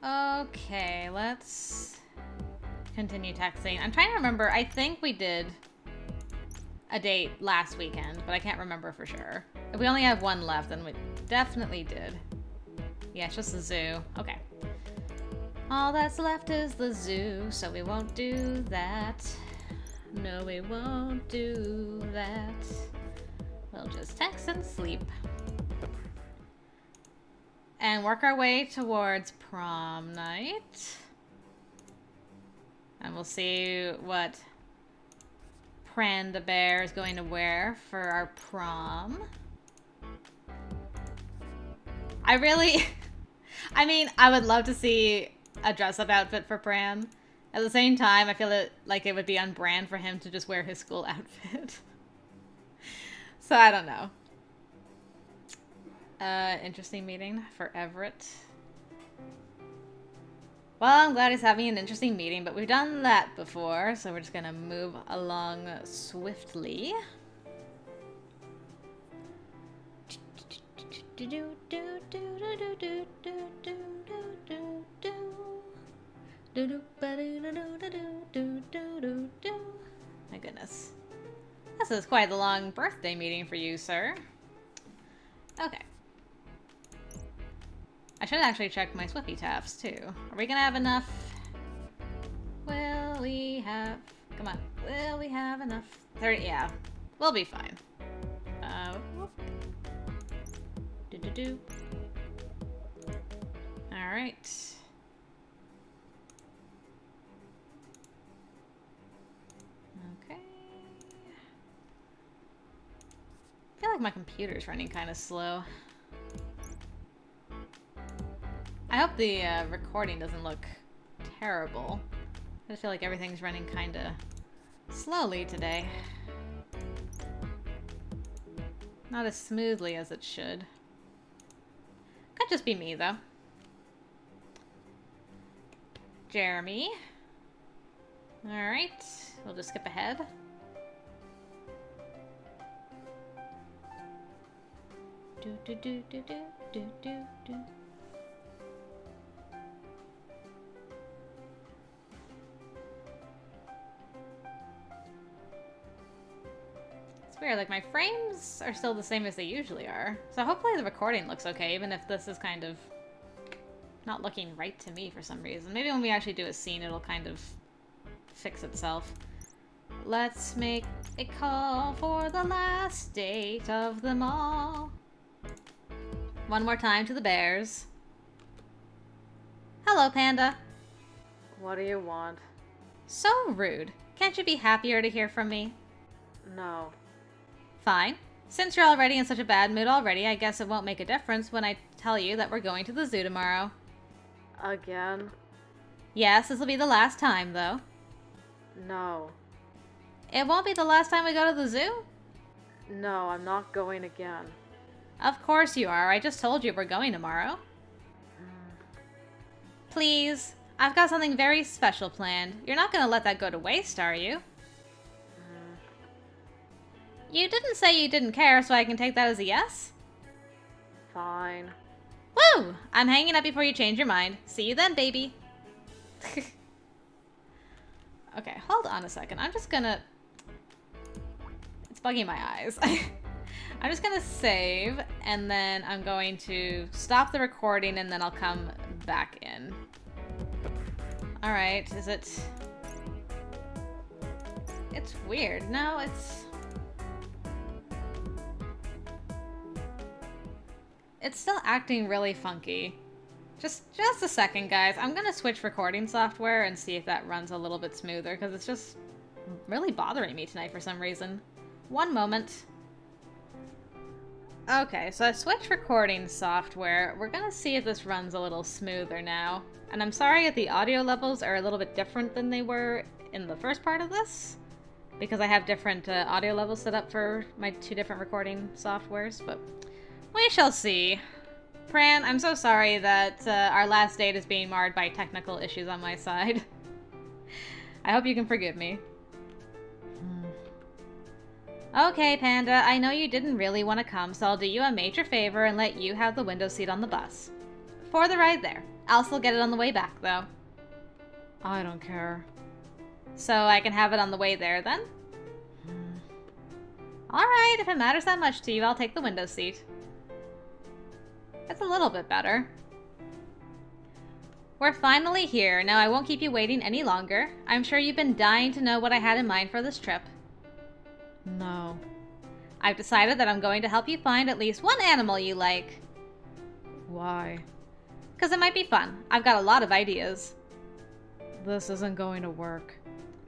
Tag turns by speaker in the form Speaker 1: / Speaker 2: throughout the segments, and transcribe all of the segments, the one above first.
Speaker 1: Okay, let's continue texting. I'm trying to remember. I think we did a date last weekend, but I can't remember for sure. If we only have one left, then we definitely did. Yeah, it's just the zoo. Okay. All that's left is the zoo, so we won't do that. No, we won't do that. We'll just text and sleep. And work our way towards prom night. And we'll see what Pranda bear is going to wear for our prom. I mean, I would love to see a dress-up outfit for Pran. At the same time, I feel like it would be on brand for him to just wear his school outfit. So I don't know. Interesting meeting for Everett. Well, I'm glad he's having an interesting meeting, but we've done that before, so we're just gonna move along swiftly. My goodness. This is quite a long birthday meeting for you, sir. Okay. I should actually check my Swiffy taps, too. Are we gonna have enough? Will we have... Come on. Will we have enough? 30... Yeah. We'll be fine. Do-do-do. Alright. Okay. I feel like my computer's running kind of slow. I hope the recording doesn't look terrible. I just feel like everything's running kind of slowly today. Not as smoothly as it should. Could just be me, though. Jeremy. Alright, we'll just skip ahead. Do do do do do do do do. It's weird, like my frames are still the same as they usually are. So hopefully the recording looks okay, even if this is kind of not looking right to me for some reason. Maybe when we actually do a scene, it'll kind of fix itself. Let's make a call for the last date of them all. One more time to the bears. Hello, Panda.
Speaker 2: What do you want?
Speaker 1: So rude. Can't you be happier to hear from me?
Speaker 2: No.
Speaker 1: Fine. Since you're already in such a bad mood already, I guess it won't make a difference when I tell you that we're going to the zoo tomorrow.
Speaker 2: Again?
Speaker 1: Yes, this will be the last time, though.
Speaker 2: No.
Speaker 1: It won't be the last time we go to the zoo?
Speaker 2: No, I'm not going again.
Speaker 1: Of course you are. I just told you we're going tomorrow. Please. I've got something very special planned. You're not going to let that go to waste, are you? You didn't say you didn't care, so I can take that as a yes?
Speaker 2: Fine.
Speaker 1: Woo! I'm hanging up before you change your mind. See you then, baby. Okay, hold on a second. I'm just gonna... It's bugging my eyes. I'm just gonna save, and then I'm going to stop the recording, and then I'll come back in. Alright, is it... It's weird. No, it's... It's still acting really funky. Just a second, guys. I'm gonna switch recording software and see if that runs a little bit smoother, because it's just really bothering me tonight for some reason. One moment. Okay, so I switched recording software. We're gonna see if this runs a little smoother now. And I'm sorry if the audio levels are a little bit different than they were in the first part of this, because I have different audio levels set up for my two different recording softwares, but we shall see. Pran, I'm so sorry that our last date is being marred by technical issues on my side. I hope you can forgive me. Okay, Panda, I know you didn't really want to come, so I'll do you a major favor and let you have the window seat on the bus. For the ride there. I'll still get it on the way back, though.
Speaker 2: I don't care.
Speaker 1: So I can have it on the way there, then? Alright, if it matters that much to you, I'll take the window seat. It's a little bit better. We're finally here. Now I won't keep you waiting any longer. I'm sure you've been dying to know what I had in mind for this trip.
Speaker 2: No.
Speaker 1: I've decided that I'm going to help you find at least one animal you like.
Speaker 2: Why?
Speaker 1: Because it might be fun. I've got a lot of ideas.
Speaker 2: This isn't going to work.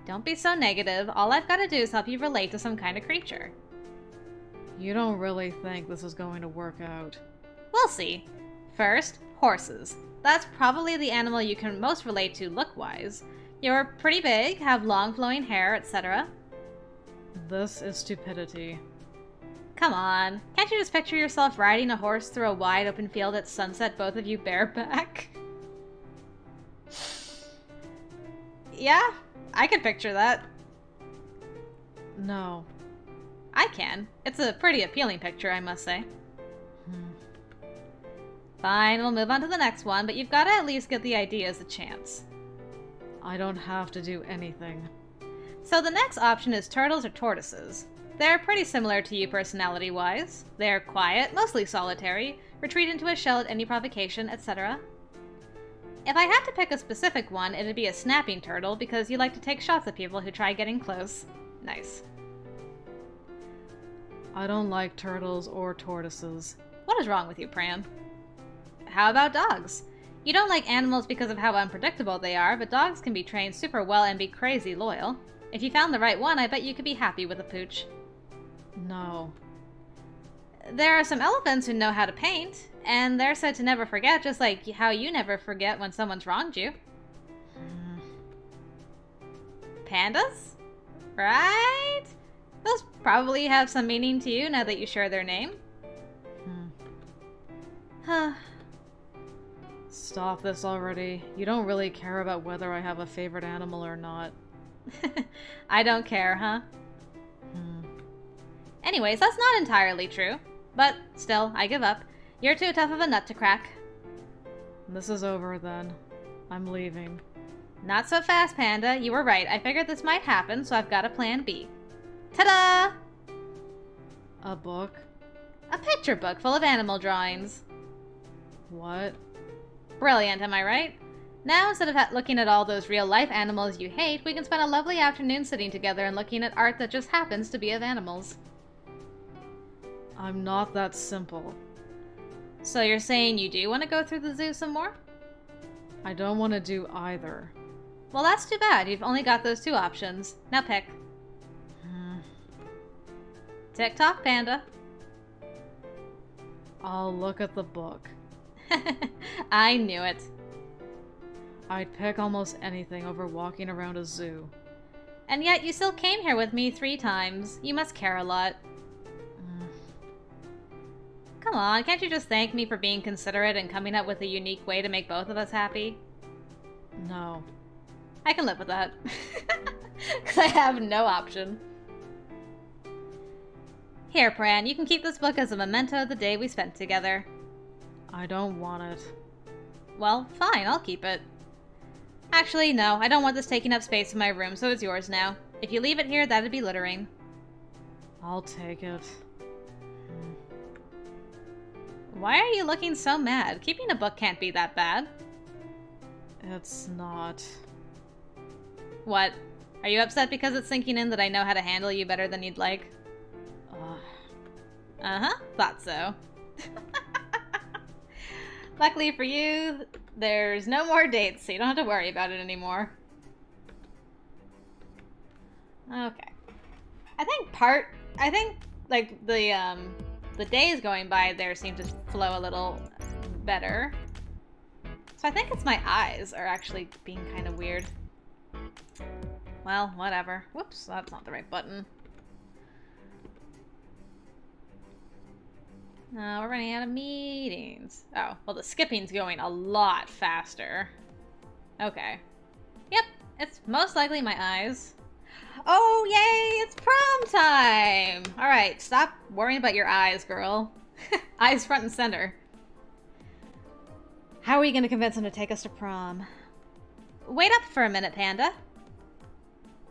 Speaker 1: Don't be so negative. All I've got to do is help you relate to some kind of creature.
Speaker 2: You don't really think this is going to work out.
Speaker 1: We'll see. First, horses. That's probably the animal you can most relate to look-wise. You're pretty big, have long flowing hair, etc.
Speaker 2: This is stupidity.
Speaker 1: Come on. Can't you just picture yourself riding a horse through a wide open field at sunset, both of you bareback? Yeah, I can picture that.
Speaker 2: No.
Speaker 1: I can. It's a pretty appealing picture, I must say. Fine, we'll move on to the next one, but you've got to at least give the ideas a chance.
Speaker 2: I don't have to do anything.
Speaker 1: So the next option is turtles or tortoises. They're pretty similar to you personality-wise. They're quiet, mostly solitary, retreat into a shell at any provocation, etc. If I had to pick a specific one, it'd be a snapping turtle, because you like to take shots at people who try getting close. Nice.
Speaker 2: I don't like turtles or tortoises.
Speaker 1: What is wrong with you, Pran? How about dogs? You don't like animals because of how unpredictable they are, but dogs can be trained super well and be crazy loyal. If you found the right one, I bet you could be happy with a pooch.
Speaker 2: No.
Speaker 1: There are some elephants who know how to paint, and they're said to never forget, just like how you never forget when someone's wronged you. Pandas? Right? Those probably have some meaning to you now that you share their name.
Speaker 2: Stop this already. You don't really care about whether I have a favorite animal or not.
Speaker 1: I don't care, huh? Anyways, that's not entirely true. But still, I give up. You're too tough of a nut to crack.
Speaker 2: This is over then. I'm leaving.
Speaker 1: Not so fast, Panda. You were right. I figured this might happen, so I've got a plan B. Ta-da!
Speaker 2: A book?
Speaker 1: A picture book full of animal drawings.
Speaker 2: What?
Speaker 1: Brilliant, am I right? Now, instead of looking at all those real-life animals you hate, we can spend a lovely afternoon sitting together and looking at art that just happens to be of animals.
Speaker 2: I'm not that simple.
Speaker 1: So you're saying you do want to go through the zoo some more?
Speaker 2: I don't want to do either.
Speaker 1: Well, that's too bad. You've only got those two options. Now pick. Tick-tock, Panda.
Speaker 2: I'll look at the book.
Speaker 1: I knew it.
Speaker 2: I'd pick almost anything over walking around a zoo.
Speaker 1: And yet you still came here with me 3 times. You must care a lot. Come on, can't you just thank me for being considerate and coming up with a unique way to make both of us happy?
Speaker 2: No.
Speaker 1: I can live with that. Because I have no option. Here, Pran, you can keep this book as a memento of the day we spent together.
Speaker 2: I don't want it.
Speaker 1: Well, fine, I'll keep it. Actually, no, I don't want this taking up space in my room, so it's yours now. If you leave it here, that'd be littering.
Speaker 2: I'll take it.
Speaker 1: Why are you looking so mad? Keeping a book can't be that bad.
Speaker 2: It's not.
Speaker 1: What? Are you upset because it's sinking in that I know how to handle you better than you'd like? Uh-huh, thought so. Luckily for you, there's no more dates, so you don't have to worry about it anymore. Okay. I think, like, the days going by there seem to flow a little better. So I think it's my eyes are actually being kind of weird. Well, whatever. Whoops, that's not the right button. We're running out of meetings. Oh, well, the skipping's going a lot faster. Okay. Yep, it's most likely my eyes. Oh, yay, it's prom time! Alright, stop worrying about your eyes, girl. Eyes front and center. How are we gonna convince him to take us to prom? Wait up for a minute, Panda.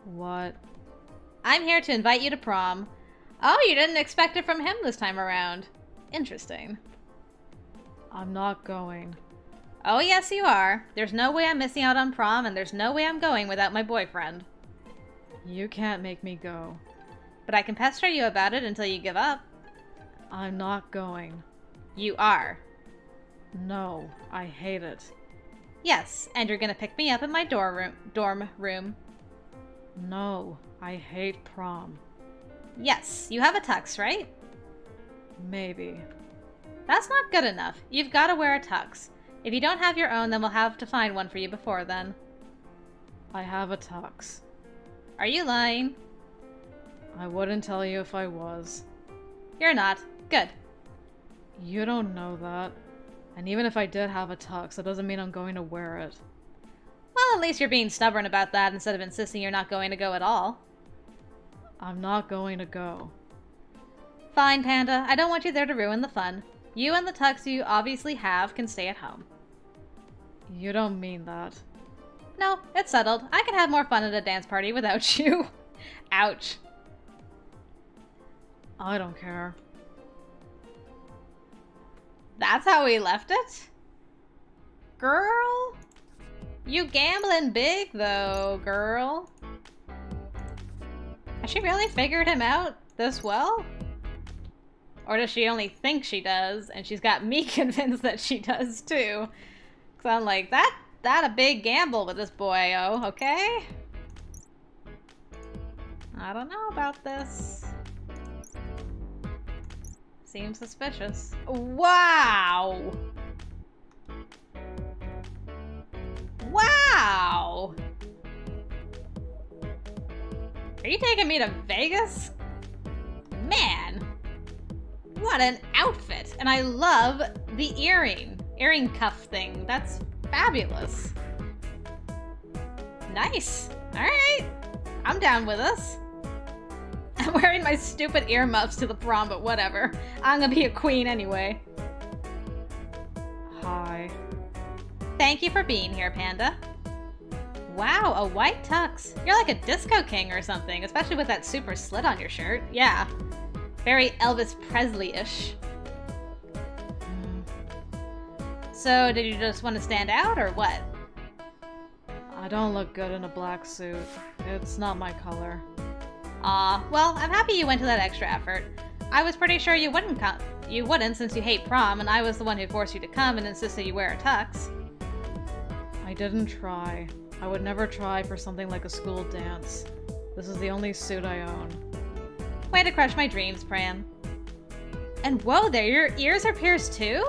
Speaker 2: What?
Speaker 1: I'm here to invite you to prom. Oh, you didn't expect it from him this time around. Interesting.
Speaker 2: I'm not going.
Speaker 1: Oh, yes, you are. There's no way I'm missing out on prom, and there's no way I'm going without my boyfriend.
Speaker 2: You can't make me go.
Speaker 1: But I can pester you about it until you give up.
Speaker 2: I'm not going.
Speaker 1: You are.
Speaker 2: No, I hate it.
Speaker 1: Yes, and you're gonna pick me up in my dorm room.
Speaker 2: No, I hate prom.
Speaker 1: Yes, you have a tux, right?
Speaker 2: Maybe.
Speaker 1: That's not good enough. You've got to wear a tux. If you don't have your own, then we'll have to find one for you before then.
Speaker 2: I have a tux.
Speaker 1: Are you lying?
Speaker 2: I wouldn't tell you if I was.
Speaker 1: You're not. Good.
Speaker 2: You don't know that. And even if I did have a tux, that doesn't mean I'm going to wear it.
Speaker 1: Well, at least you're being stubborn about that instead of insisting you're not going to go at all.
Speaker 2: I'm not going to go.
Speaker 1: Fine, Panda. I don't want you there to ruin the fun. You and the tux you obviously have can stay at home.
Speaker 2: You don't mean that.
Speaker 1: No, it's settled. I can have more fun at a dance party without you. Ouch.
Speaker 2: I don't care.
Speaker 1: That's how we left it? Girl? You gambling big, though, girl. Has she really figured him out this well? Or does she only think she does, and she's got me convinced that she does, too? Because I'm like, that a big gamble with this boyo, okay? I don't know about this. Seems suspicious. Wow! Wow! Are you taking me to Vegas? Man! What an outfit! And I love the earring cuff thing. That's fabulous. Nice. Alright. I'm down with this. I'm wearing my stupid earmuffs to the prom, but whatever. I'm gonna be a queen anyway.
Speaker 2: Hi.
Speaker 1: Thank you for being here, Panda. Wow, a white tux. You're like a disco king or something, especially with that super slit on your shirt. Yeah. Very Elvis Presley-ish. So, did you just want to stand out, or what?
Speaker 2: I don't look good in a black suit. It's not my color.
Speaker 1: Aw, well, I'm happy you went to that extra effort. I was pretty sure you wouldn't come. You wouldn't, since you hate prom, and I was the one who forced you to come and insisted you wear a tux.
Speaker 2: I didn't try. I would never try for something like a school dance. This is the only suit I own.
Speaker 1: Way to crush my dreams, Pran. And whoa there, your ears are pierced too?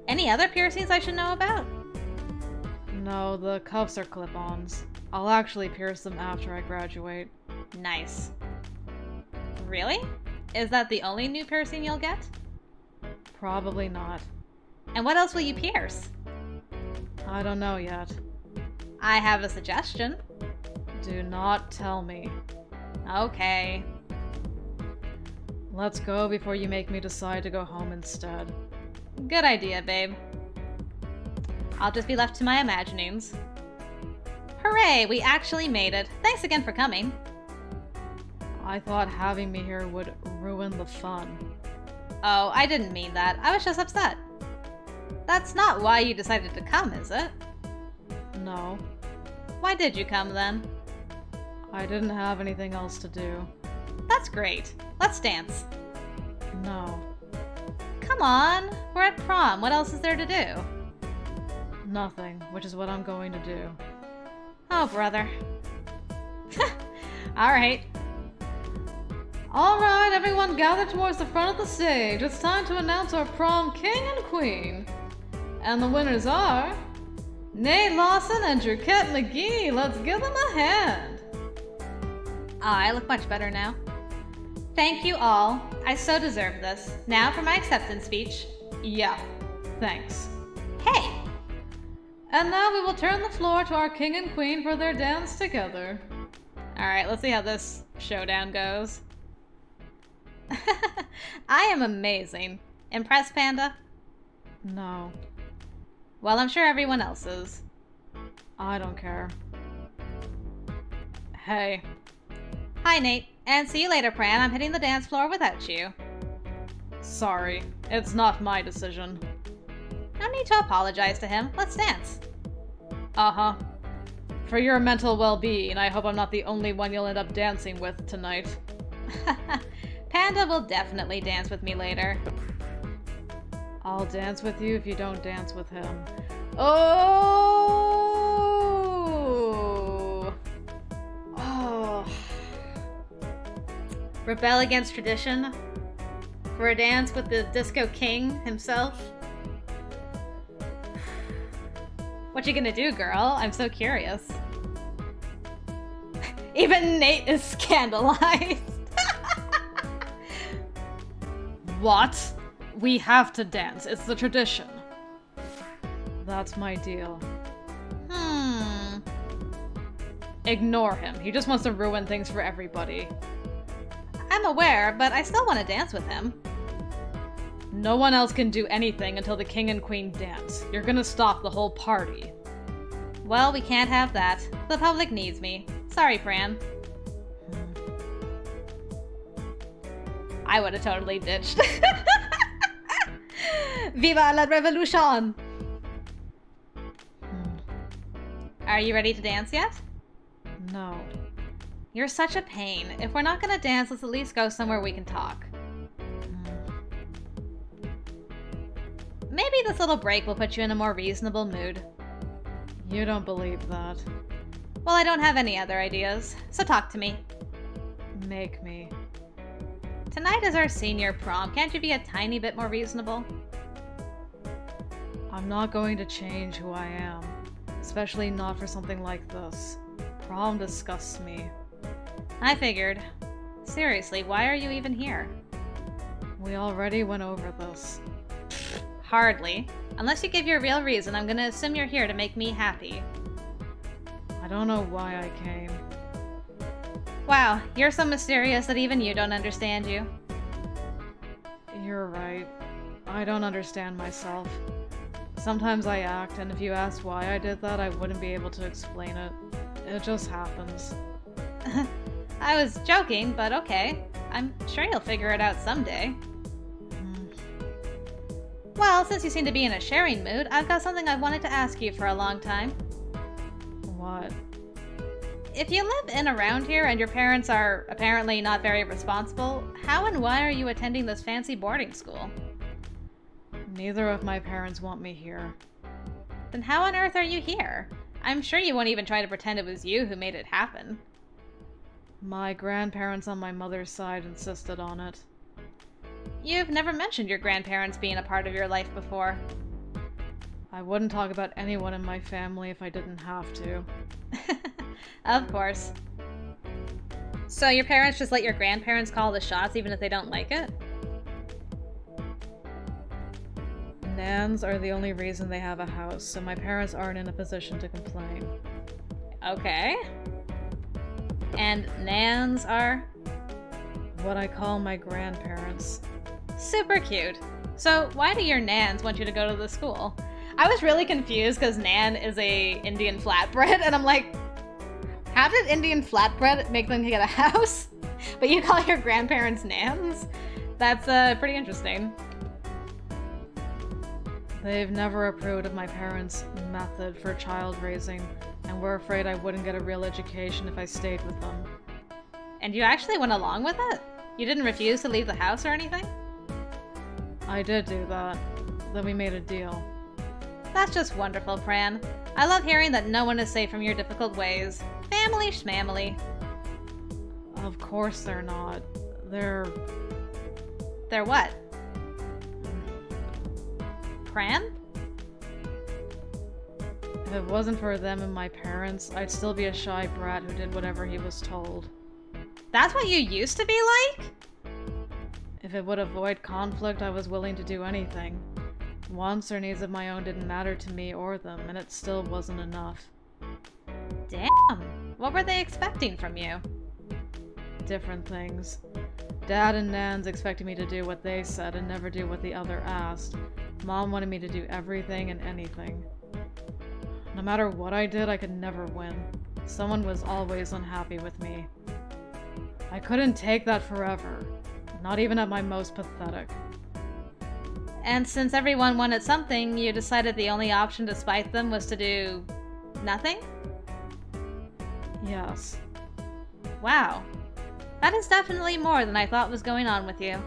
Speaker 1: Any other piercings I should know about?
Speaker 2: No, the cuffs are clip-ons. I'll actually pierce them after I graduate.
Speaker 1: Nice. Really? Is that the only new piercing you'll get?
Speaker 2: Probably not.
Speaker 1: And what else will you pierce?
Speaker 2: I don't know yet.
Speaker 1: I have a suggestion.
Speaker 2: Do not tell me.
Speaker 1: Okay.
Speaker 2: Let's go before you make me decide to go home instead.
Speaker 1: Good idea, babe. I'll just be left to my imaginings. Hooray, we actually made it. Thanks again for coming.
Speaker 2: I thought having me here would ruin the fun.
Speaker 1: Oh, I didn't mean that. I was just upset. That's not why you decided to come, is it?
Speaker 2: No.
Speaker 1: Why did you come then?
Speaker 2: I didn't have anything else to do.
Speaker 1: That's great. Let's dance.
Speaker 2: No.
Speaker 1: Come on, we're at prom. What else is there to do?
Speaker 2: Nothing, which is what I'm going to do.
Speaker 1: Oh, brother. Alright.
Speaker 2: Alright, everyone gather towards the front of the stage. It's time to announce our prom king and queen. And the winners are... Nate Lawson and Jerkette McGee. Let's give them a hand.
Speaker 1: I look much better now. Thank you all. I so deserve this. Now for my acceptance speech.
Speaker 2: Yeah, thanks.
Speaker 1: Hey!
Speaker 2: And now we will turn the floor to our king and queen for their dance together.
Speaker 1: Alright, let's see how this showdown goes. I am amazing. Impressed, Panda?
Speaker 2: No.
Speaker 1: Well, I'm sure everyone else is.
Speaker 2: I don't care. Hey.
Speaker 1: Hi, Nate. And see you later, Pran. I'm hitting the dance floor without you.
Speaker 2: Sorry, it's not my decision.
Speaker 1: No need to apologize to him. Let's dance.
Speaker 2: Uh-huh. For your mental well-being, I hope I'm not the only one you'll end up dancing with tonight.
Speaker 1: Panda will definitely dance with me later.
Speaker 2: I'll dance with you if you don't dance with him. Oh!
Speaker 1: Oh. Rebel against tradition? For a dance with the Disco King himself? What you gonna do, girl? I'm so curious. Even Nate is scandalized.
Speaker 2: What? We have to dance. It's the tradition. That's my deal. Ignore him. He just wants to ruin things for everybody.
Speaker 1: I'm aware, but I still want to dance with him.
Speaker 2: No one else can do anything until the king and queen dance. You're gonna stop the whole party.
Speaker 1: Well, we can't have that. The public needs me. Sorry, Pran. I would have totally ditched. Viva la revolution! Are you ready to dance yet?
Speaker 2: No.
Speaker 1: You're such a pain. If we're not gonna dance, let's at least go somewhere we can talk. Maybe this little break will put you in a more reasonable mood.
Speaker 2: You don't believe that.
Speaker 1: Well, I don't have any other ideas, so talk to me.
Speaker 2: Make me.
Speaker 1: Tonight is our senior prom. Can't you be a tiny bit more reasonable?
Speaker 2: I'm not going to change who I am. Especially not for something like this. Prom disgusts me.
Speaker 1: I figured. Seriously, why are you even here?
Speaker 2: We already went over this.
Speaker 1: Hardly. Unless you give your real reason, I'm gonna assume you're here to make me happy.
Speaker 2: I don't know why I came.
Speaker 1: Wow, you're so mysterious that even you don't understand you.
Speaker 2: You're right. I don't understand myself. Sometimes I act, and if you asked why I did that, I wouldn't be able to explain it. It just happens.
Speaker 1: I was joking, but okay. I'm sure you'll figure it out someday. Well, since you seem to be in a sharing mood, I've got something I've wanted to ask you for a long time.
Speaker 2: What?
Speaker 1: If you live in around here and your parents are apparently not very responsible, how and why are you attending this fancy boarding school?
Speaker 2: Neither of my parents want me here.
Speaker 1: Then how on earth are you here? I'm sure you won't even try to pretend it was you who made it happen.
Speaker 2: My grandparents on my mother's side insisted on it.
Speaker 1: You've never mentioned your grandparents being a part of your life before.
Speaker 2: I wouldn't talk about anyone in my family if I didn't have to.
Speaker 1: Of course. So your parents just let your grandparents call the shots even if they don't like it?
Speaker 2: Nans are the only reason they have a house, so my parents aren't in a position to complain.
Speaker 1: Okay. And Nans are?
Speaker 2: What I call my grandparents.
Speaker 1: Super cute. So why do your Nans want you to go to the school? I was really confused because Nan is a Indian flatbread, and I'm like, how did Indian flatbread make them get a house? But you call your grandparents Nans? That's pretty interesting.
Speaker 2: They've never approved of my parents' method for child raising, and were afraid I wouldn't get a real education if I stayed with them.
Speaker 1: And you actually went along with it? You didn't refuse to leave the house or anything?
Speaker 2: I did do that. Then we made a deal.
Speaker 1: That's just wonderful, Pran. I love hearing that no one is safe from your difficult ways. Family schmamily.
Speaker 2: Of course they're not. They're
Speaker 1: what? Pran?
Speaker 2: If it wasn't for them and my parents, I'd still be a shy brat who did whatever he was told.
Speaker 1: That's what you used to be like?
Speaker 2: If it would avoid conflict, I was willing to do anything. Wants or needs of my own didn't matter to me or them, and it still wasn't enough.
Speaker 1: Damn. What were they expecting from you?
Speaker 2: Different things. Dad and Nans expected me to do what they said and never do what the other asked. Mom wanted me to do everything and anything. No matter what I did, I could never win. Someone was always unhappy with me. I couldn't take that forever. Not even at my most pathetic.
Speaker 1: And since everyone wanted something, you decided the only option to spite them was to do nothing?
Speaker 2: Yes.
Speaker 1: Wow. That is definitely more than I thought was going on with you.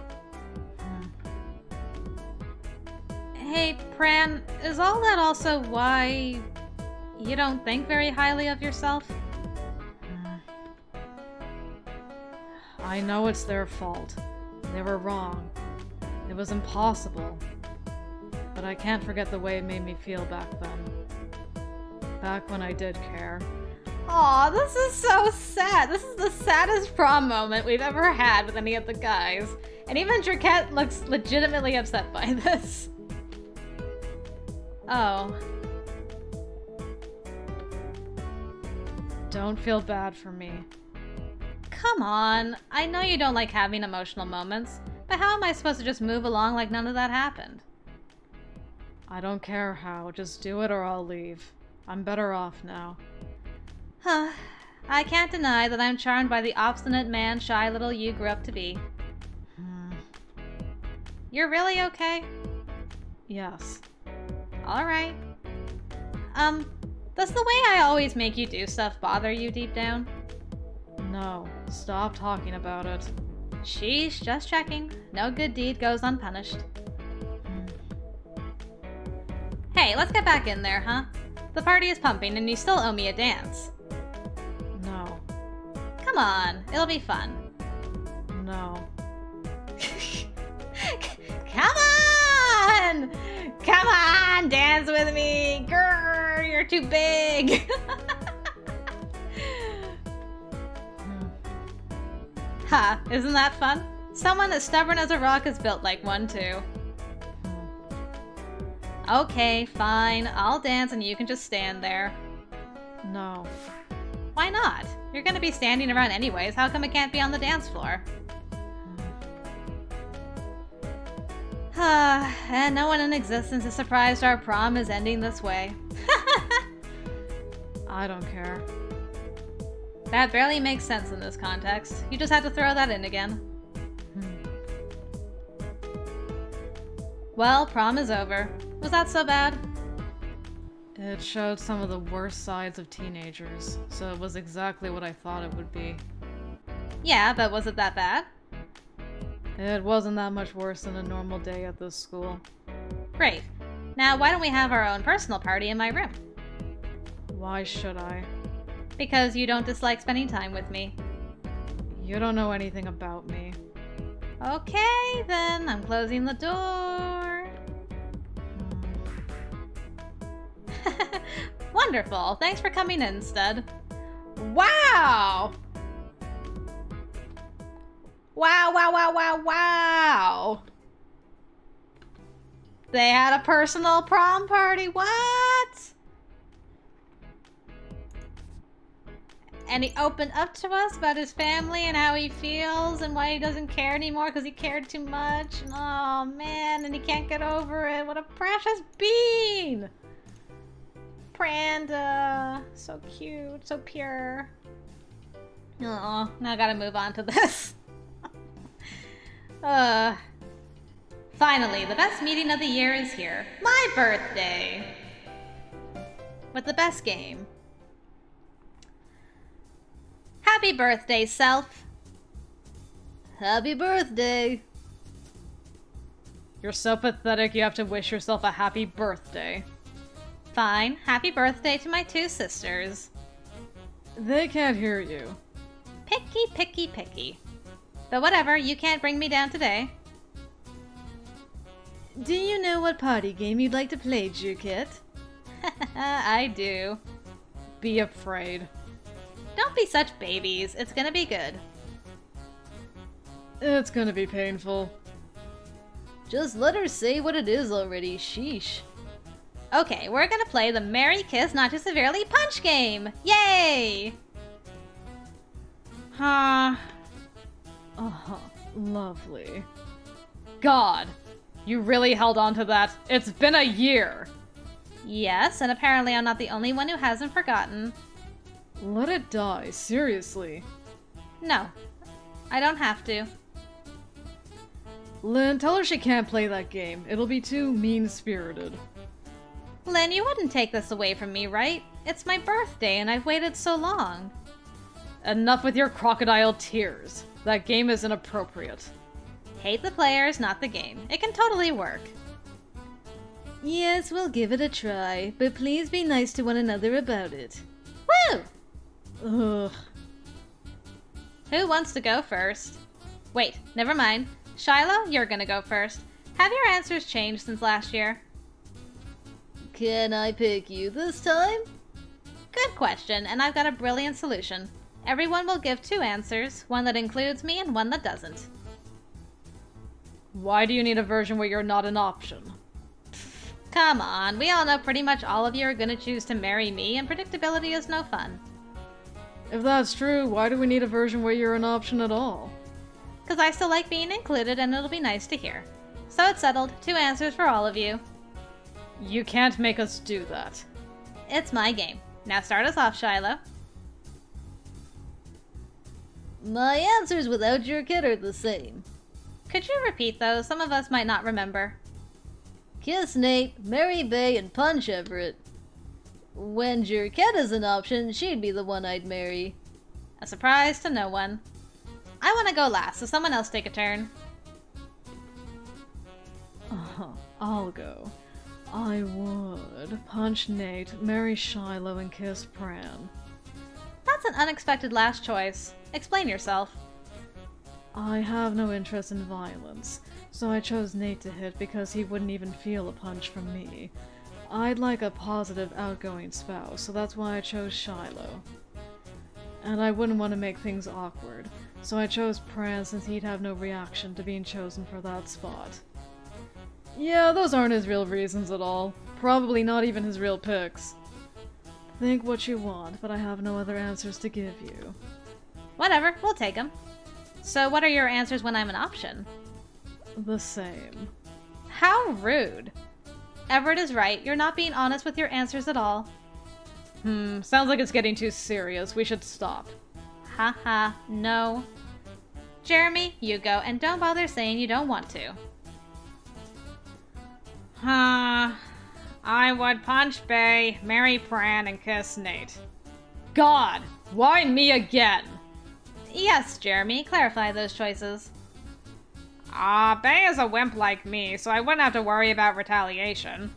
Speaker 1: Hey, Pran, is all that also why you don't think very highly of yourself?
Speaker 2: I know it's their fault. They were wrong. It was impossible. But I can't forget the way it made me feel back then. Back when I did care.
Speaker 1: Aw, this is so sad. This is the saddest prom moment we've ever had with any of the guys. And even Jerky looks legitimately upset by this. Oh.
Speaker 2: Don't feel bad for me.
Speaker 1: Come on. I know you don't like having emotional moments, but how am I supposed to just move along like none of that happened?
Speaker 2: I don't care how. Just do it or I'll leave. I'm better off now.
Speaker 1: Huh. I can't deny that I'm charmed by the obstinate man shy little you grew up to be. You're really okay?
Speaker 2: Yes.
Speaker 1: Alright. Does the way I always make you do stuff bother you deep down?
Speaker 2: No. Stop talking about it.
Speaker 1: Sheesh, just checking. No good deed goes unpunished. Hey, let's get back in there, huh? The party is pumping and you still owe me a dance.
Speaker 2: No.
Speaker 1: Come on, it'll be fun.
Speaker 2: No.
Speaker 1: Come on! Come on, dance with me! Grrr, you're too big! Ha, isn't that fun? Someone as stubborn as a rock is built like one too. Okay, fine. I'll dance and you can just stand there.
Speaker 2: No.
Speaker 1: Why not? You're gonna be standing around anyways. How come it can't be on the dance floor? And no one in existence is surprised our prom is ending this way.
Speaker 2: I don't care.
Speaker 1: That barely makes sense in this context. You just had to throw that in again. Well, prom is over. Was that so bad?
Speaker 2: It showed some of the worst sides of teenagers, so it was exactly what I thought it would be.
Speaker 1: Yeah, but was it that bad?
Speaker 2: It wasn't that much worse than a normal day at this school.
Speaker 1: Great. Now why don't we have our own personal party in my room?
Speaker 2: Why should I?
Speaker 1: Because you don't dislike spending time with me.
Speaker 2: You don't know anything about me.
Speaker 1: Okay, then. I'm closing the door. Wonderful. Thanks for coming in, stud. Wow! Wow, wow, wow, wow, wow! They had a personal prom party. What? And he opened up to us about his family and how he feels and why he doesn't care anymore because he cared too much. Oh man, and he can't get over it. What a precious bean! Pranda. So cute, so pure. Oh, now I gotta move on to this. Finally, the best meeting of the year is here. My birthday! With the best game. Happy birthday, self. Happy birthday.
Speaker 2: You're so pathetic you have to wish yourself a happy birthday.
Speaker 1: Fine. Happy birthday to my two sisters.
Speaker 2: They can't hear you.
Speaker 1: Picky, picky, picky. But whatever, you can't bring me down today.
Speaker 2: Do you know what party game you'd like to play, Jukit?
Speaker 1: I do.
Speaker 2: Be afraid.
Speaker 1: Don't be such babies. It's gonna be good.
Speaker 2: It's gonna be painful.
Speaker 1: Just let her say what it is already, sheesh. Okay, we're gonna play the Merry Kiss Not Too Severely Punch game! Yay!
Speaker 2: Oh, lovely. God, You really held on to that? It's been a year!
Speaker 1: Yes, and apparently I'm not the only one who hasn't forgotten.
Speaker 2: Let it die, seriously.
Speaker 1: No, I don't have to.
Speaker 2: Lynn, tell her she can't play that game. It'll be too mean-spirited.
Speaker 1: Lynn, you wouldn't take this away from me, right? It's my birthday and I've waited so long.
Speaker 2: Enough with your crocodile tears. That game is inappropriate.
Speaker 1: Hate the players, not the game. It can totally work.
Speaker 3: Yes, we'll give it a try, but please be nice to one another about it.
Speaker 1: Woo!
Speaker 2: Ugh.
Speaker 1: Who wants to go first? Wait, never mind. Shiloh, you're gonna go first. Have your answers changed since last year?
Speaker 3: Can I pick you this time?
Speaker 1: Good question, and I've got a brilliant solution. Everyone will give 2 answers, one that includes me and one that doesn't.
Speaker 2: Why do you need a version where you're not an option?
Speaker 1: Come on, we all know pretty much all of you are gonna choose to marry me, and predictability is no fun.
Speaker 2: If that's true, why do we need a version where you're an option at all?
Speaker 1: Because I still like being included, and it'll be nice to hear. So it's settled. 2 answers for all of you.
Speaker 2: You can't make us do that.
Speaker 1: It's my game. Now start us off, Shiloh.
Speaker 3: My answers without your kid are the same.
Speaker 1: Could you repeat those? Some of us might not remember.
Speaker 3: Kiss Nate, marry Bay, and punch Everett. When Jerkette is an option, she'd be the one I'd marry.
Speaker 1: A surprise to no one. I want to go last, so someone else take a turn.
Speaker 2: I'll go. I would punch Nate, marry Shiloh, and kiss Pran.
Speaker 1: That's an unexpected last choice. Explain yourself.
Speaker 2: I have no interest in violence, so I chose Nate to hit because he wouldn't even feel a punch from me. I'd like a positive, outgoing spouse, so that's why I chose Shiloh. And I wouldn't want to make things awkward, so I chose Pran since he'd have no reaction to being chosen for that spot. Yeah, those aren't his real reasons at all. Probably not even his real picks. Think what you want, but I have no other answers to give you.
Speaker 1: Whatever, we'll take them. So what are your answers when I'm an option?
Speaker 2: The same.
Speaker 1: How rude. Everett is right. You're not being honest with your answers at all.
Speaker 2: Sounds like it's getting too serious. We should stop.
Speaker 1: Haha, no. Jeremy, you go, and don't bother saying you don't want to. I would punch Bay, marry Pran, and kiss Nate.
Speaker 2: God! Why me again?
Speaker 1: Yes, Jeremy, clarify those choices.
Speaker 4: Bay is a wimp like me, so I wouldn't have to worry about retaliation.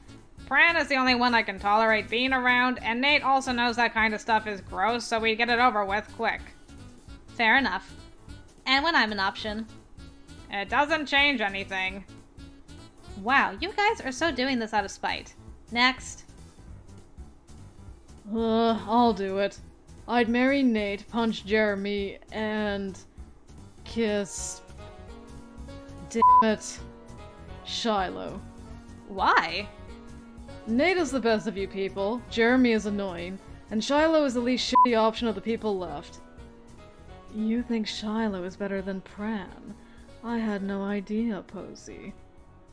Speaker 4: Pran is the only one I can tolerate being around, and Nate also knows that kind of stuff is gross, so we'd get it over with quick.
Speaker 1: Fair enough. And when I'm an option?
Speaker 4: It doesn't change anything.
Speaker 1: Wow, you guys are so doing this out of spite. Next.
Speaker 2: I'll do it. I'd marry Nate, punch Jeremy, and kiss... damn it. Shiloh.
Speaker 1: Why?
Speaker 2: Nate is the best of you people, Jeremy is annoying, and Shiloh is the least shitty option of the people left. You think Shiloh is better than Pran? I had no idea, Posey.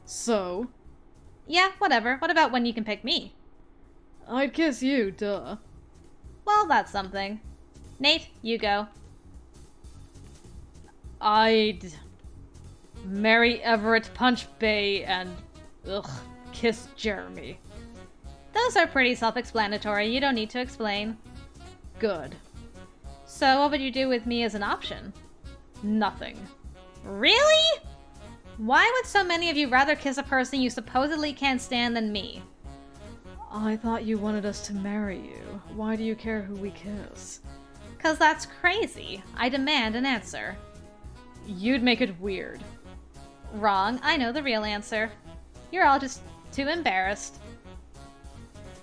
Speaker 2: So?
Speaker 1: Yeah, whatever. What about when you can pick me?
Speaker 2: I'd kiss you, duh.
Speaker 1: Well, that's something. Nate, you go.
Speaker 2: I'd marry Everett, punch Bay, and kiss Jeremy.
Speaker 1: Those are pretty self-explanatory. You don't need to explain.
Speaker 2: Good.
Speaker 1: So what would you do with me as an option?
Speaker 2: Nothing.
Speaker 1: Really? Why would so many of you rather kiss a person you supposedly can't stand than me?
Speaker 2: I thought you wanted us to marry you. Why do you care who we kiss?
Speaker 1: 'Cause that's crazy. I demand an answer.
Speaker 2: You'd make it weird.
Speaker 1: Wrong. I know the real answer. You're all just too embarrassed.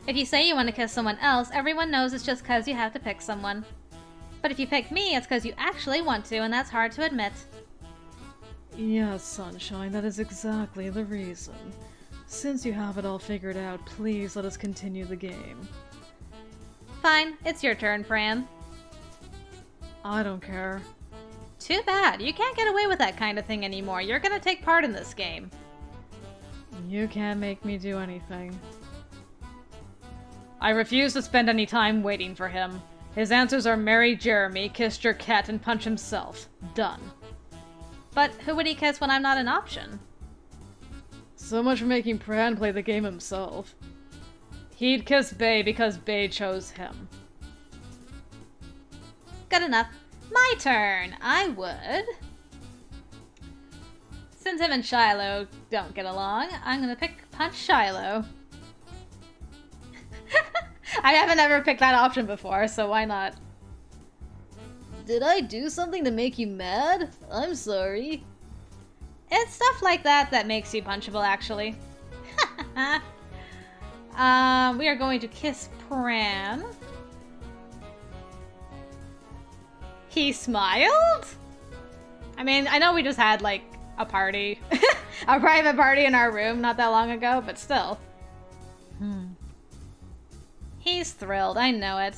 Speaker 1: If you say you want to kiss someone else, everyone knows it's just 'cause you have to pick someone. But if you pick me, it's 'cause you actually want to, and that's hard to admit.
Speaker 2: Yes, Sunshine, that is exactly the reason. Since you have it all figured out, please let us continue the game.
Speaker 1: Fine, it's your turn, Pran.
Speaker 2: I don't care.
Speaker 1: Too bad. You can't get away with that kind of thing anymore. You're gonna take part in this game.
Speaker 2: You can't make me do anything. I refuse to spend any time waiting for him. His answers are marry Jeremy, kiss Jerkette, and punch himself. Done.
Speaker 1: But who would he kiss when I'm not an option?
Speaker 2: So much for making Pran play the game himself. He'd kiss Bae because Bae chose him.
Speaker 1: Good enough. My turn. I would. Since him and Shiloh don't get along, I'm gonna punch Shiloh. I haven't ever picked that option before, so why not?
Speaker 3: Did I do something to make you mad? I'm sorry.
Speaker 1: It's stuff like that that makes you punchable, actually. We are going to kiss Pran. He smiled? I mean, I know we just had, like, a party. A private party in our room not that long ago, but still. He's thrilled, I know it.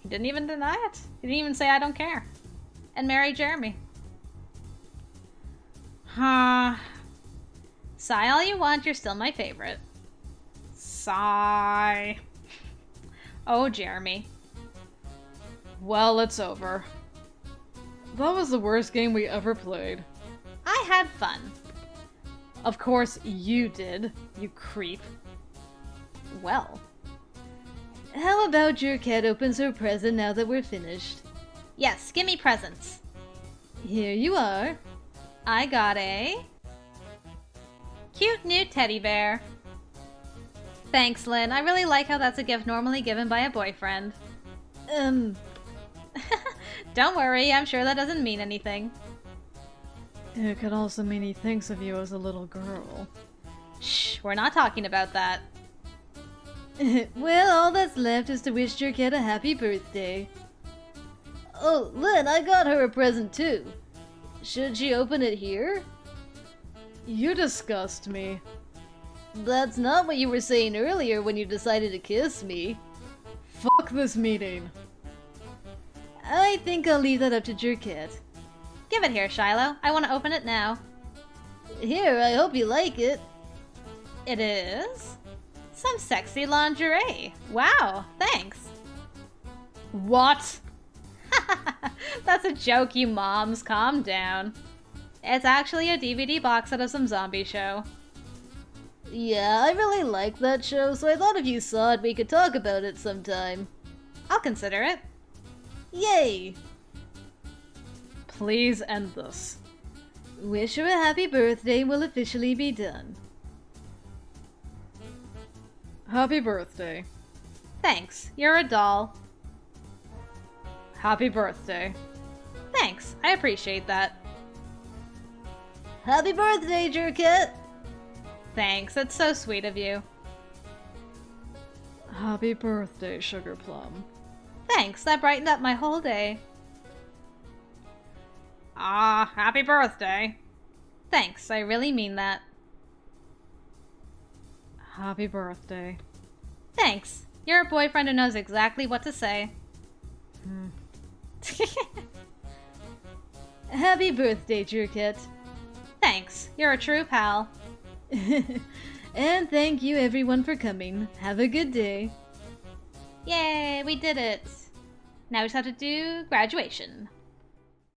Speaker 1: He didn't even deny it. He didn't even say I don't care. And marry Jeremy. Sigh all you want, you're still my favorite. Sigh. Oh, Jeremy.
Speaker 2: Well, it's over. That was the worst game we ever played.
Speaker 1: I had fun.
Speaker 2: Of course you did, you creep.
Speaker 1: Well.
Speaker 3: How about your cat opens her present now that we're finished?
Speaker 1: Yes, give me presents.
Speaker 3: Here you are.
Speaker 1: I got a cute new teddy bear. Thanks, Lynn. I really like how that's a gift normally given by a boyfriend. Don't worry, I'm sure that doesn't mean anything.
Speaker 2: It could also mean he thinks of you as a little girl.
Speaker 1: Shh, we're not talking about that.
Speaker 3: Well, all that's left is to wish your cat a happy birthday. Oh, Lynn, I got her a present too. Should she open it here?
Speaker 2: You disgust me.
Speaker 3: That's not what you were saying earlier when you decided to kiss me.
Speaker 2: Fuck this meeting.
Speaker 3: I think I'll leave that up to Jerkette.
Speaker 1: Give it here, Shiloh. I want to open it now.
Speaker 3: Here, I hope you like it.
Speaker 1: It is? Some sexy lingerie. Wow, thanks.
Speaker 2: What?
Speaker 1: That's a joke, you moms. Calm down. It's actually a DVD box set of some zombie show.
Speaker 3: Yeah, I really like that show, so I thought if you saw it, we could talk about it sometime.
Speaker 1: I'll consider it.
Speaker 3: Yay!
Speaker 2: Please end this.
Speaker 3: Wish her a happy birthday will officially be done.
Speaker 2: Happy birthday.
Speaker 1: Thanks. You're a doll.
Speaker 2: Happy birthday.
Speaker 1: Thanks. I appreciate that.
Speaker 3: Happy birthday, Jerkette!
Speaker 1: Thanks. It's so sweet of you.
Speaker 2: Happy birthday, Sugar Plum.
Speaker 1: Thanks. That brightened up my whole day.
Speaker 4: Happy birthday.
Speaker 1: Thanks. I really mean that.
Speaker 2: Happy birthday.
Speaker 1: Thanks. You're a boyfriend who knows exactly what to say.
Speaker 3: Happy birthday, Jerkette.
Speaker 1: Thanks. You're a true pal.
Speaker 3: And thank you everyone for coming. Have a good day.
Speaker 1: Yay, we did it. Now we just have to do graduation.